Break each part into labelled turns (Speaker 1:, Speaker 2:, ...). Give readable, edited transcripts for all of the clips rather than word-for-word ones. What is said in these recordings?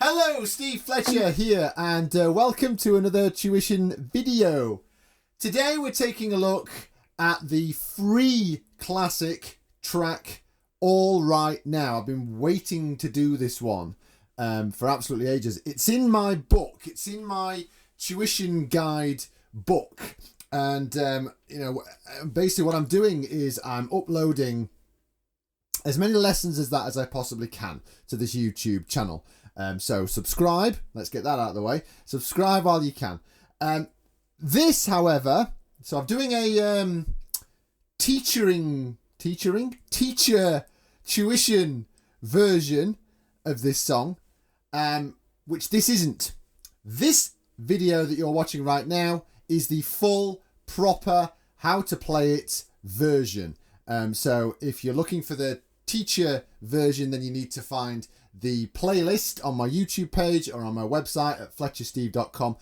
Speaker 1: Hello, Steve Fletcher here, and welcome to another tuition video. Today we're taking a look at the free classic track All Right Now. I've been waiting to do this one for absolutely ages. It's in my book. It's in my tuition guide book. And, basically what I'm doing is I'm uploading as many lessons as I possibly can to this YouTube channel. So subscribe. Let's get that out of the way. Subscribe while you can. This, however, so I'm doing a teacher tuition version of this song, which this isn't. This video that you're watching right now is the full, proper, how to play it version. So if you're looking for the teacher version, then you need to find the playlist on my YouTube page or on my website at fletchersteve.com.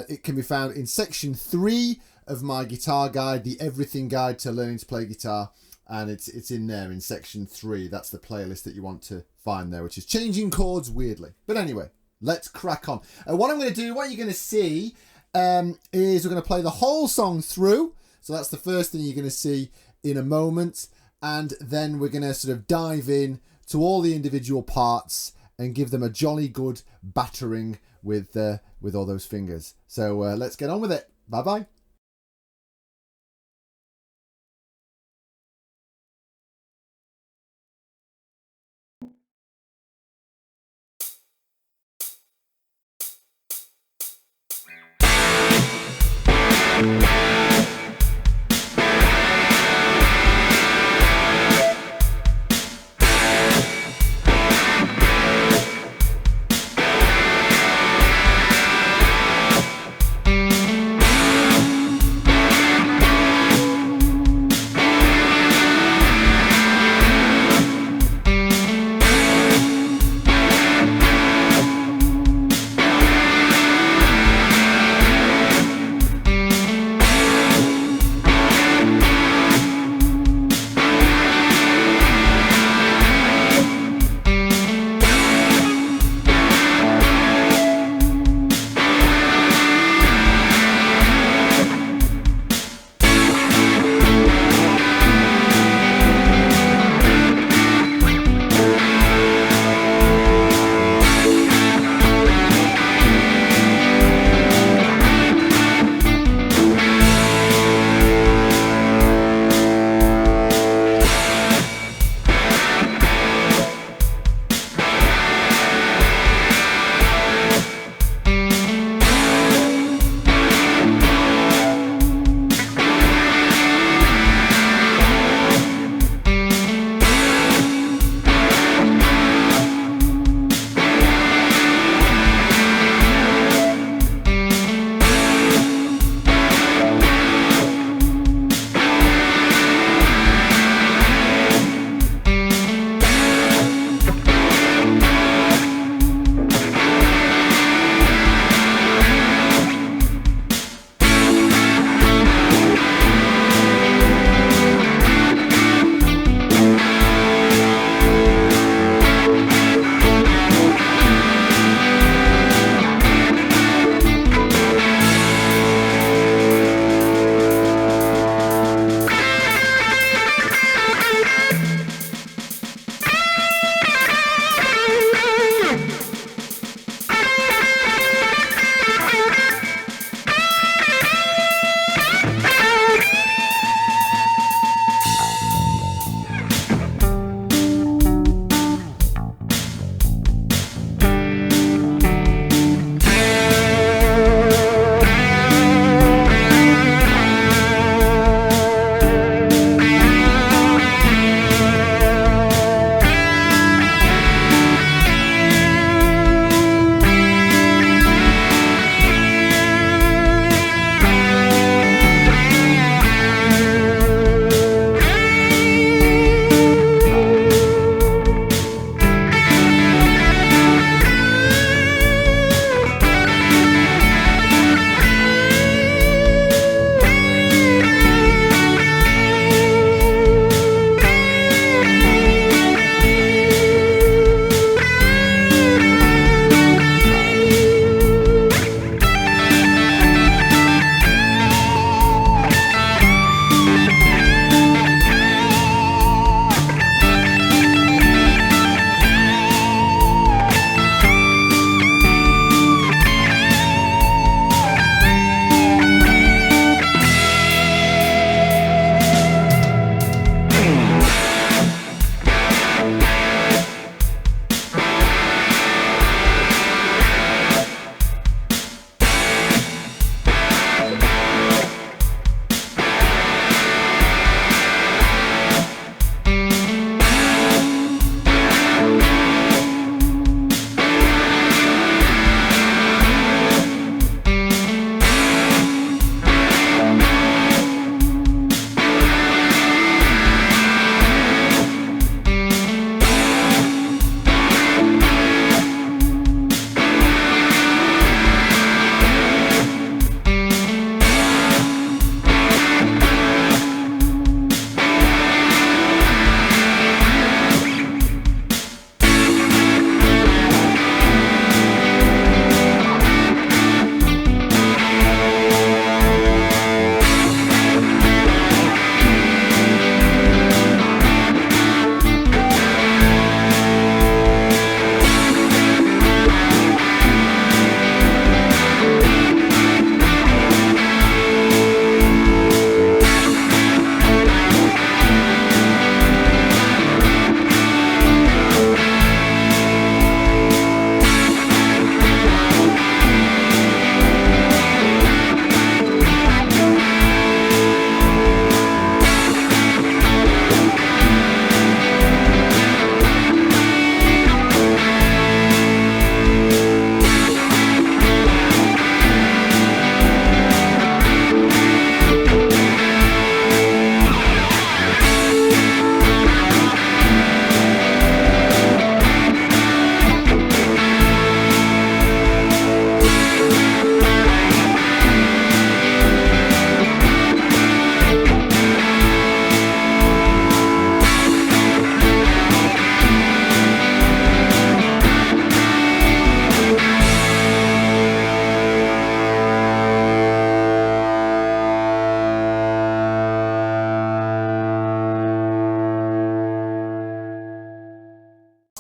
Speaker 1: It can be found in section 3 of my guitar guide, the Everything Guide to Learning to Play Guitar, and it's in there in section 3. That's the playlist that you want to find there, which is changing chords weirdly. But anyway, let's crack on. What I'm going to do, what you're going to see is we're going to play the whole song through. So that's the first thing you're going to see in a moment, and then we're going to sort of dive in to all the individual parts and give them a jolly good battering with all those fingers. So let's get on with it. Bye bye.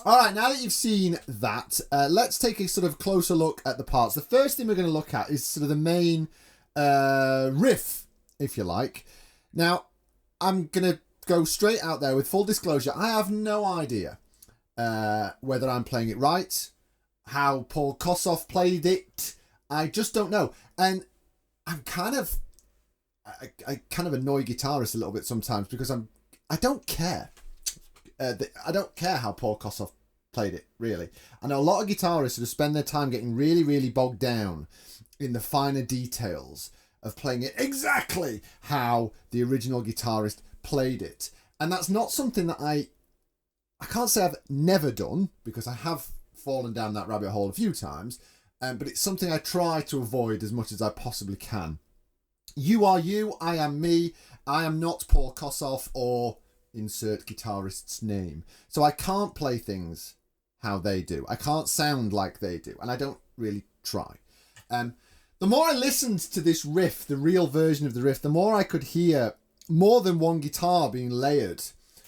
Speaker 1: All right, now that you've seen that, let's take a sort of closer look at the parts. The first thing we're going to look at is sort of the main riff, if you like. Now, I'm going to go straight out there with full disclosure. I have no idea whether I'm playing it right, how Paul Kossoff played it. I just don't know. And I'm kind of... I kind of annoy guitarists a little bit sometimes because I don't care. I don't care how Paul Kossoff played it, really. I know a lot of guitarists who spend their time getting really, really bogged down in the finer details of playing it exactly how the original guitarist played it. And that's not something that I can't say I've never done, because I have fallen down that rabbit hole a few times, but it's something I try to avoid as much as I possibly can. You are you, I am me. I am not Paul Kossoff or insert guitarist's name. So I can't play things how they do. I can't sound like they do, and I don't really try. The more I listened to this riff, the real version of the riff, the more I could hear more than one guitar being layered.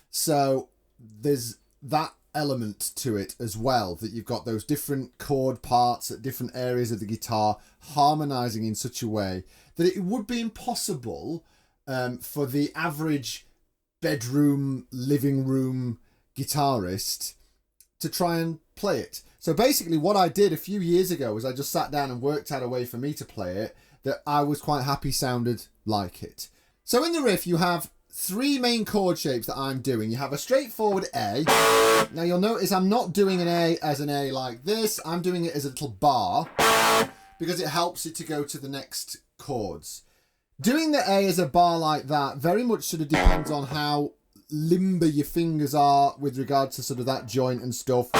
Speaker 1: So there's that element to it as well, that you've got those different chord parts at different areas of the guitar harmonizing in such a way that it would be impossible for the average bedroom, living room guitarist to try and play it. So basically what I did a few years ago was I just sat down and worked out a way for me to play it that I was quite happy sounded like it. So in the riff you have three main chord shapes that I'm doing. You have a straightforward A. Now you'll notice I'm not doing an A as an A like this. I'm doing it as a little bar because it helps it to go to the next chords. Doing the A as a bar like that very much sort of depends on how limber your fingers are with regard to sort of that joint and stuff.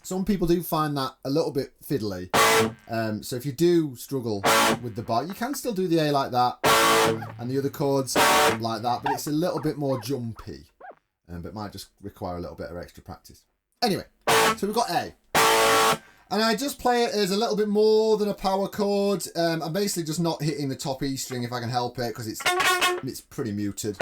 Speaker 1: Some people do find that a little bit fiddly. So if you do struggle with the bar, you can still do the A like that and the other chords like that, but it's a little bit more jumpy. But it might just require a little bit of extra practice. Anyway, so we've got A. And I just play it as a little bit more than a power chord. I'm basically just not hitting the top E string if I can help it, because it's pretty muted.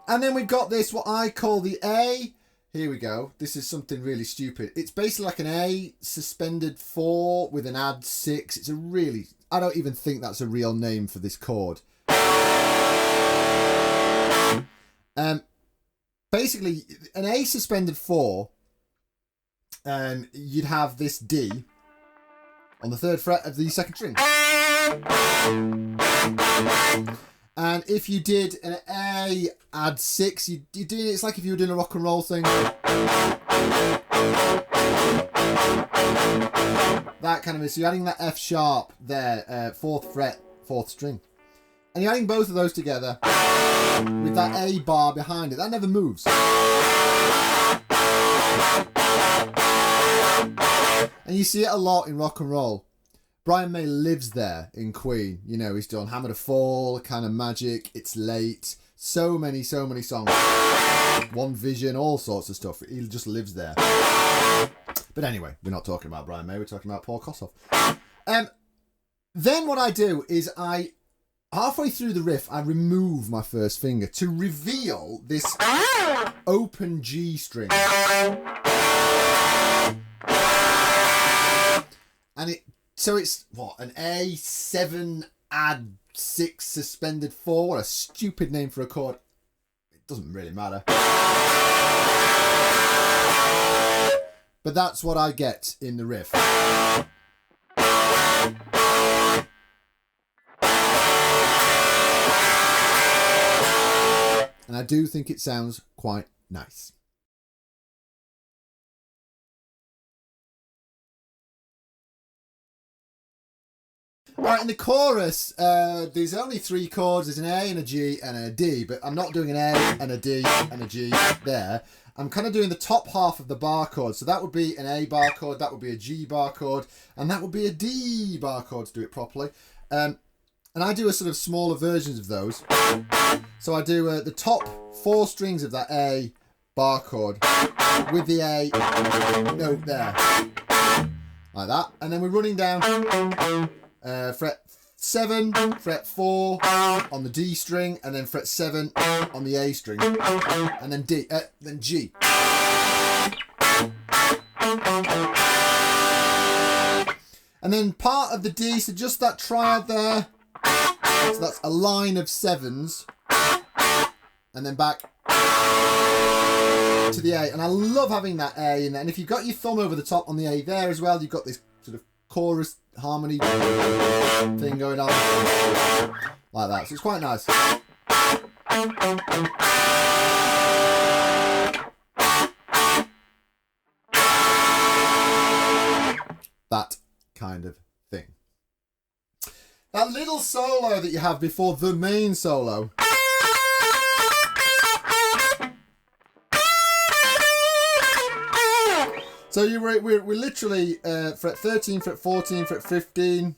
Speaker 1: And then we've got this, what I call the A. Here we go. This is something really stupid. It's basically like an A suspended 4 with an add 6. It's a really... I don't even think that's a real name for this chord. Basically, an A suspended 4... you'd have this D on the 3rd fret of the 2nd string. And if you did an A add 6, you're doing it's like if you were doing a rock and roll thing. That kind of is. So you're adding that F sharp there, 4th fret, 4th string. And you're adding both of those together with that A bar behind it. That never moves. And you see it a lot in rock and roll. Brian May lives there in Queen. You know, he's done Hammer to Fall, Kind of Magic, It's Late. So many songs. One Vision, all sorts of stuff. He just lives there. But anyway, we're not talking about Brian May. We're talking about Paul Kossoff. Then what I do is halfway through the riff, I remove my first finger to reveal this open G string. And so it's, what, an A7 add 6 suspended 4. What a stupid name for a chord. It doesn't really matter. But that's what I get in the riff. And I do think it sounds quite nice. Right, in the chorus, there's only 3 chords. There's an A and a G and a D, but I'm not doing an A and a D and a G there. I'm kind of doing the top half of the bar chord. So that would be an A bar chord, that would be a G bar chord, and that would be a D bar chord to do it properly. And I do a sort of smaller versions of those. So I do the top 4 strings of that A bar chord with the A note there. Like that. And then we're running down... fret 7, fret 4 on the D string, and then fret 7 on the A string, and then D, then G. And then part of the D, so just that triad there. So that's a line of sevens. And then back to the A. And I love having that A in there. And if you've got your thumb over the top on the A there as well, you've got this sort of chorus harmony thing going on. Like that. So it's quite nice. That kind of thing. That little solo that you have before the main solo. So we're literally fret 13, fret 14, fret 15.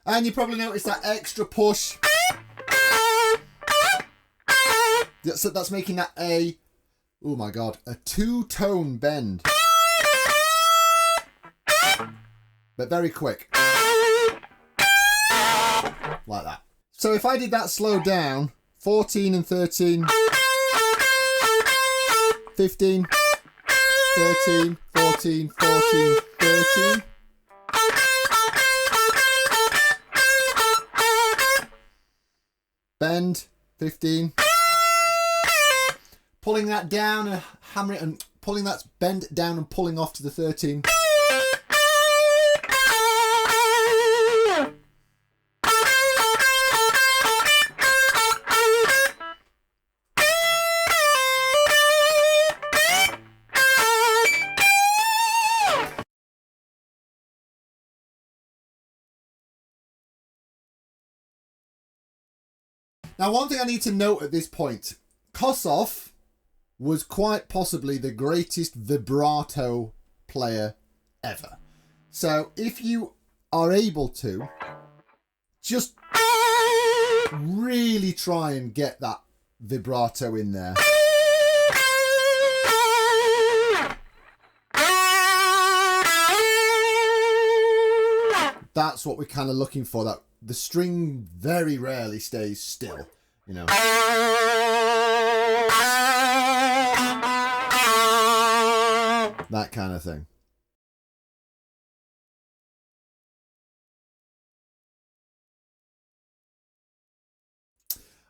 Speaker 1: And you probably notice that extra push. That's making that a, oh my God, a two-tone bend. But very quick. Like that. So if I did that slowed down, 14 and 13, 15, 13, 14, 14, 13. Bend, 15. Pulling that down and hammering it, and pulling that bend down and pulling off to the 13. Now, one thing I need to note at this point, Kossoff was quite possibly the greatest vibrato player ever. So if you are able to, just really try and get that vibrato in there. That's what we're kind of looking for, that the string very rarely stays still, you know. That kind of thing.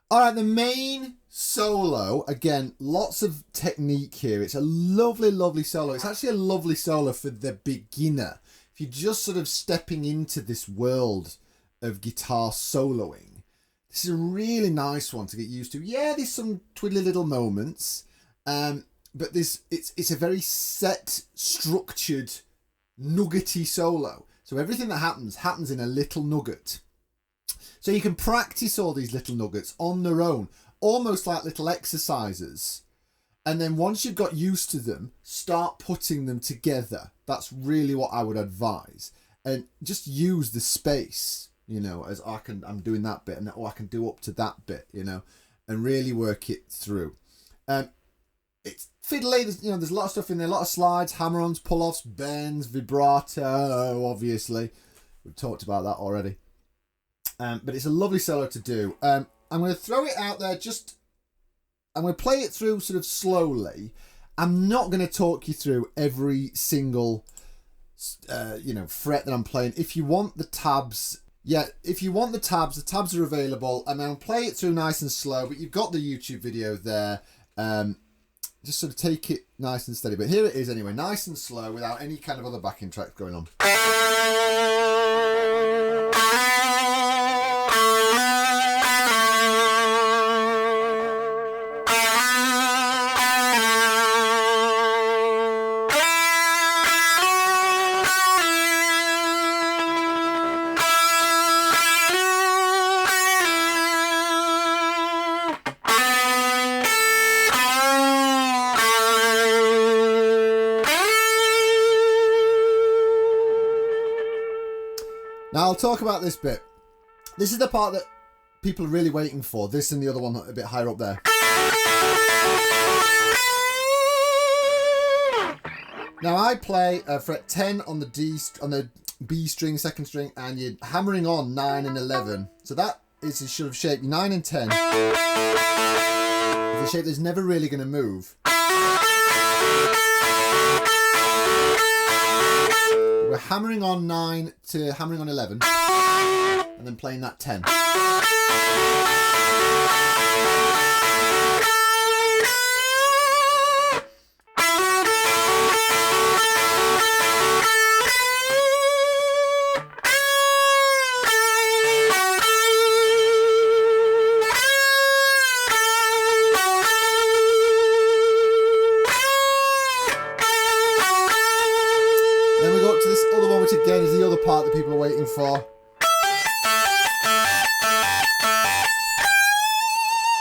Speaker 1: All right, the main solo, again, lots of technique here. It's a lovely, lovely solo. It's actually a lovely solo for the beginner. If you're just sort of stepping into this world of guitar soloing, this is a really nice one to get used to. Yeah, there's some twiddly little moments, but it's a very set, structured, nuggety solo. So everything that happens in a little nugget. So you can practice all these little nuggets on their own, almost like little exercises. And then once you've got used to them, start putting them together. That's really what I would advise. And just use the space, you know, as I'm doing that bit, and I can do up to that bit, you know, and really work it through. It's fiddly, there's a lot of stuff in there, a lot of slides, hammer-ons, pull-offs, bends, vibrato, obviously. We've talked about that already. But it's a lovely solo to do. I'm going to throw it out there, I'm going to play it through sort of slowly. I'm not going to talk you through every single, fret that I'm playing. If you want the tabs, the tabs are available. And I'll play it through nice and slow, but you've got the YouTube video there. Just sort of take it nice and steady. But here it is anyway, nice and slow without any kind of other backing tracks going on. Now I'll talk about this bit. This is the part that people are really waiting for. This and the other one a bit higher up there. Now I play fret 10 on the B string, second string, and you're hammering on 9 and 11. So that is a sort of shape, 9 and 10. It's a shape that's never really going to move. We're hammering on 9 to hammering on 11, and then playing that 10. Then we go up to this other one, which again is the other part that people are waiting for.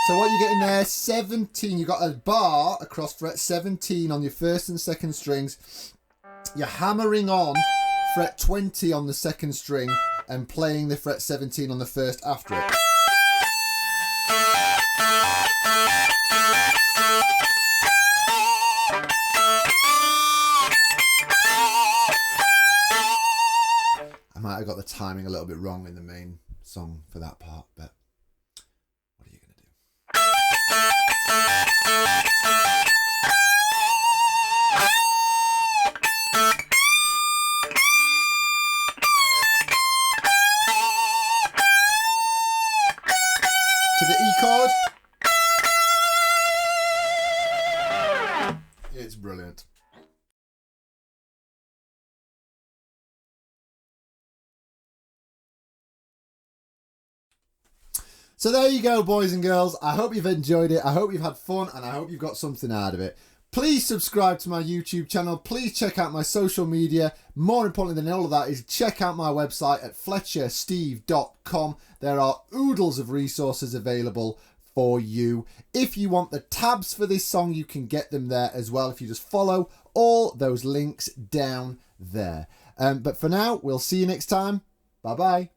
Speaker 1: So what you're getting there, 17, you've got a bar across fret 17 on your first and second strings. You're hammering on fret 20 on the second string and playing the fret 17 on the first after it. I might have got the timing a little bit wrong in the main song for that part, but what are you going to do? To the E chord. It's brilliant. So there you go, boys and girls. I hope you've enjoyed it. I hope you've had fun, and I hope you've got something out of it. Please subscribe to my YouTube channel. Please check out my social media. More importantly than all of that is check out my website at fletchersteve.com. There are oodles of resources available for you. If you want the tabs for this song, you can get them there as well if you just follow all those links down there. But for now, we'll see you next time. Bye-bye.